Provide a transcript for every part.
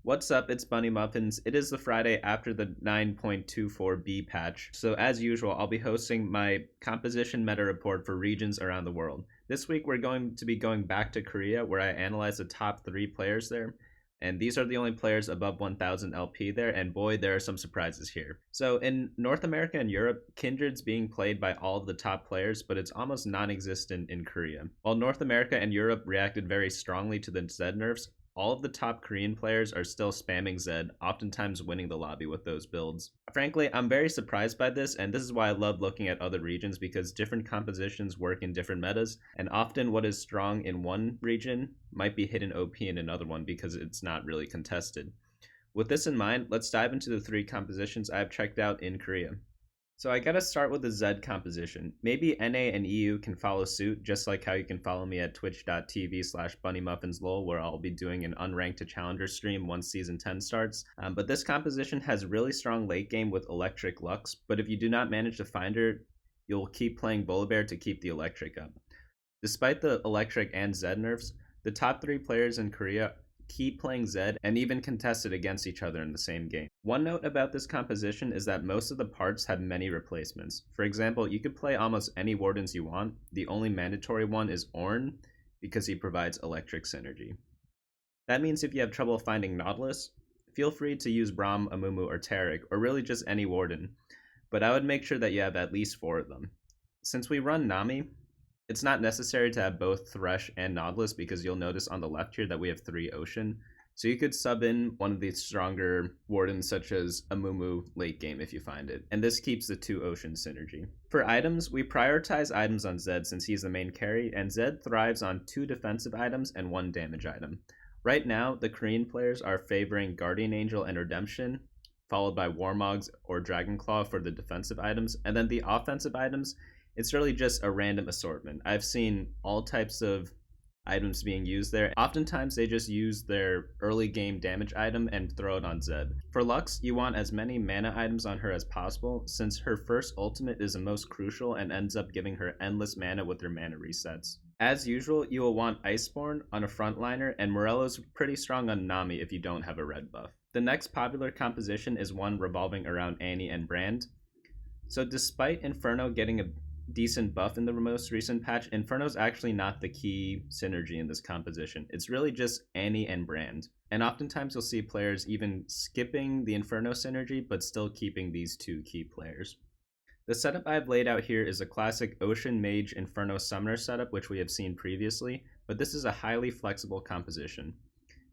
What's up? It's BunnyMuffins. It is the Friday after the 9.24b patch, so as usual, I'll be hosting my composition meta report for regions around the world. This week, we're going to be going back to Korea, where I analyze the top 3 players there, and these are the only players above 1000 LP there, and boy, there are some surprises here. So in North America and Europe, Kindred's being played by all of the top players, but it's almost non-existent in Korea. While North America and Europe reacted very strongly to the ZED nerfs, all of the top Korean players are still spamming ZED, oftentimes winning the lobby with those builds. Frankly, I'm very surprised by this, and this is why I love looking at other regions, because different compositions work in different metas, and often what is strong in one region might be hidden OP in another one because it's not really contested. With this in mind, let's dive into the 3 compositions I've checked out in Korea. So I gotta start with the ZED composition. Maybe NA and EU can follow suit, just like how you can follow me at twitch.tv/BunnyMuffinsLol, where I'll be doing an unranked to challenger stream once season 10 starts. But this composition has really strong late game with electric Lux, but if you do not manage to find her, you'll keep playing Volibear to keep the electric up. Despite the electric and ZED nerfs, the top 3 players in Korea keep playing ZED and even contested against each other in the same game. One note about this composition is that most of the parts have many replacements. For example, you could play almost any wardens you want. The only mandatory one is Ornn because he provides electric synergy. That means if you have trouble finding Nautilus, feel free to use Braum, Amumu, or Taric, or really just any warden, but I would make sure that you have at least 4 of them. Since we run Nami, it's not necessary to have both Thresh and Nautilus because you'll notice on the left here that we have 3 Ocean. So you could sub in one of these stronger wardens such as Amumu late game if you find it. And this keeps the 2 Ocean synergy. For items, we prioritize items on ZED since he's the main carry, and ZED thrives on 2 defensive items and 1 damage item. Right now, the Korean players are favoring Guardian Angel and Redemption, followed by Warmogs or Dragonclaw for the defensive items, and then the offensive items, it's really just a random assortment. I've seen all types of items being used there. Oftentimes they just use their early game damage item and throw it on ZED. For Lux, you want as many mana items on her as possible since her first ultimate is the most crucial and ends up giving her endless mana with her mana resets. As usual, you will want Iceborne on a frontliner, and Morello's pretty strong on Nami if you don't have a red buff. The next popular composition is one revolving around Annie and Brand. So despite Inferno getting a decent buff in the most recent patch, Inferno's actually not the key synergy in this composition. It's really just Annie and Brand. And oftentimes you'll see players even skipping the Inferno synergy, but still keeping these 2 key players. The setup I've laid out here is a classic Ocean Mage Inferno Summoner setup, which we have seen previously, but this is a highly flexible composition.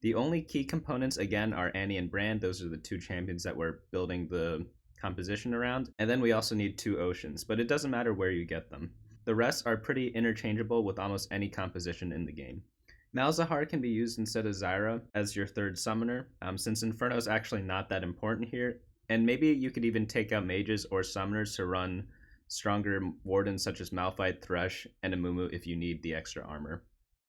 The only key components, again, are Annie and Brand. Those are the 2 champions that we're building the composition around, and then we also need 2 Oceans, but it doesn't matter where you get them. The rest are pretty interchangeable with almost any composition in the game. Malzahar can be used instead of Zyra as your 3rd summoner, since Inferno is actually not that important here, and maybe you could even take out mages or summoners to run stronger wardens such as Malphite, Thresh, and Amumu if you need the extra armor.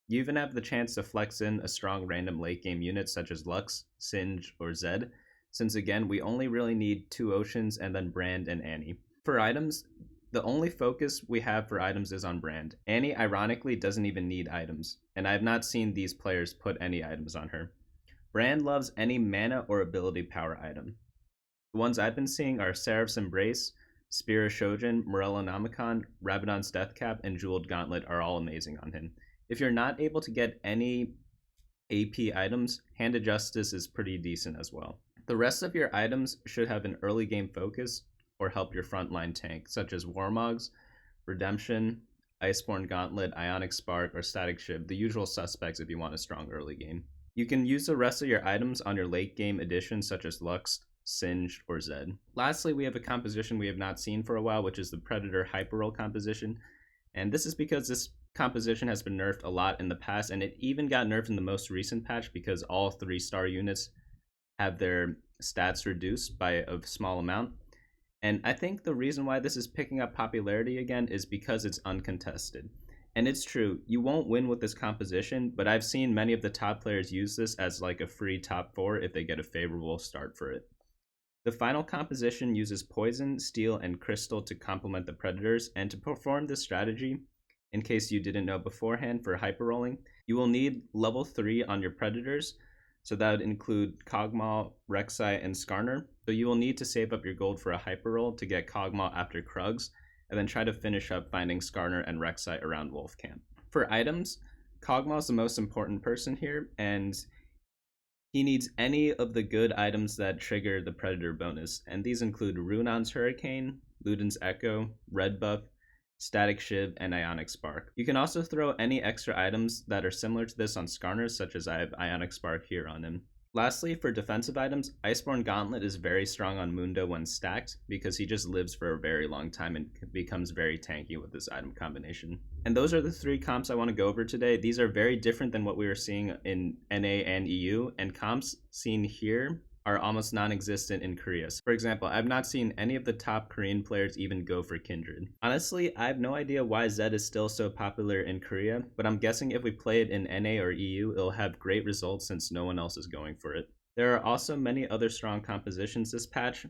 You even have the chance to flex in a strong random late game unit such as Lux, Singe, or ZED, since again, we only really need 2 Oceans and then Brand and Annie. For items, the only focus we have for items is on Brand. Annie, ironically, doesn't even need items, and I have not seen these players put any items on her. Brand loves any mana or ability power item. The ones I've been seeing are Seraph's Embrace, Spear of Shojin, Morello Namicon, Rabadon's Deathcap, and Jeweled Gauntlet are all amazing on him. If you're not able to get any AP items, Hand of Justice is pretty decent as well. The rest of your items should have an early game focus or help your frontline tank, such as Warmogs, Redemption, Iceborne Gauntlet, Ionic Spark, or Static Shiv, the usual suspects if you want a strong early game. You can use the rest of your items on your late game additions such as Lux, Singed, or ZED. Lastly, we have a composition we have not seen for a while, which is the Predator Hyperroll composition, and this is because this composition has been nerfed a lot in the past, and it even got nerfed in the most recent patch because all 3-star units have their stats reduced by a small amount. And I think the reason why this is picking up popularity again is because it's uncontested. And it's true, you won't win with this composition, but I've seen many of the top players use this as like a free top 4 if they get a favorable start for it. The final composition uses Poison, Steel, and Crystal to complement the Predators, and to perform this strategy, in case you didn't know beforehand for hyperrolling, you will need level 3 on your Predators, So that would include Kog'Maw, Rek'Sai, and Skarner. So you will need to save up your gold for a Hyperroll to get Kog'Maw after Krugs, and then try to finish up finding Skarner and Rek'Sai around Wolf Camp. For items, Kog'Maw is the most important person here, and he needs any of the good items that trigger the Predator bonus, and these include Runon's Hurricane, Luden's Echo, Red Buff, Static Shiv, and Ionic Spark. You can also throw any extra items that are similar to this on Skarner, such as I have Ionic Spark here on him. Lastly, for defensive items, Iceborne Gauntlet is very strong on Mundo when stacked because he just lives for a very long time and becomes very tanky with this item combination. And those are the 3 comps I want to go over today. These are very different than what we were seeing in NA and EU, and comps seen here are almost non-existent in Korea. For example, I've not seen any of the top Korean players even go for Kindred. Honestly, I have no idea why Zed is still so popular in Korea, but I'm guessing if we play it in NA or EU, it'll have great results since no one else is going for it. There are also many other strong compositions this patch,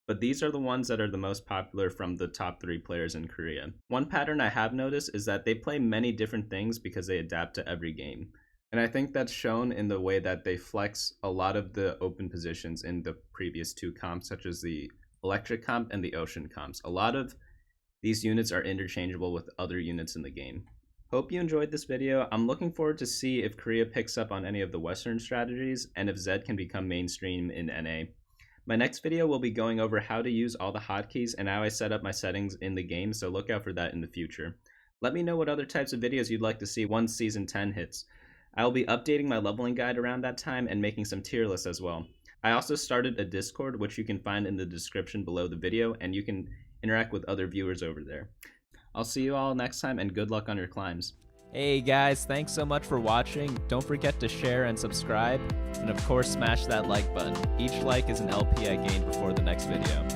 but these are the ones that are the most popular from the top 3 players in Korea. One pattern I have noticed is that they play many different things because they adapt to every game. And I think that's shown in the way that they flex a lot of the open positions in the previous 2 comps, such as the Electric comp and the Ocean comps. A lot of these units are interchangeable with other units in the game. Hope you enjoyed this video. I'm looking forward to see if Korea picks up on any of the Western strategies and if Zed can become mainstream in NA. My next video will be going over how to use all the hotkeys and how I set up my settings in the game, so look out for that in the future. Let me know what other types of videos you'd like to see once Season 10 hits. I will be updating my leveling guide around that time and making some tier lists as well. I also started a Discord, which you can find in the description below the video, and you can interact with other viewers over there. I'll see you all next time, and good luck on your climbs. Hey guys, thanks so much for watching. Don't forget to share and subscribe, and of course smash that like button. Each like is an LP I gain before the next video.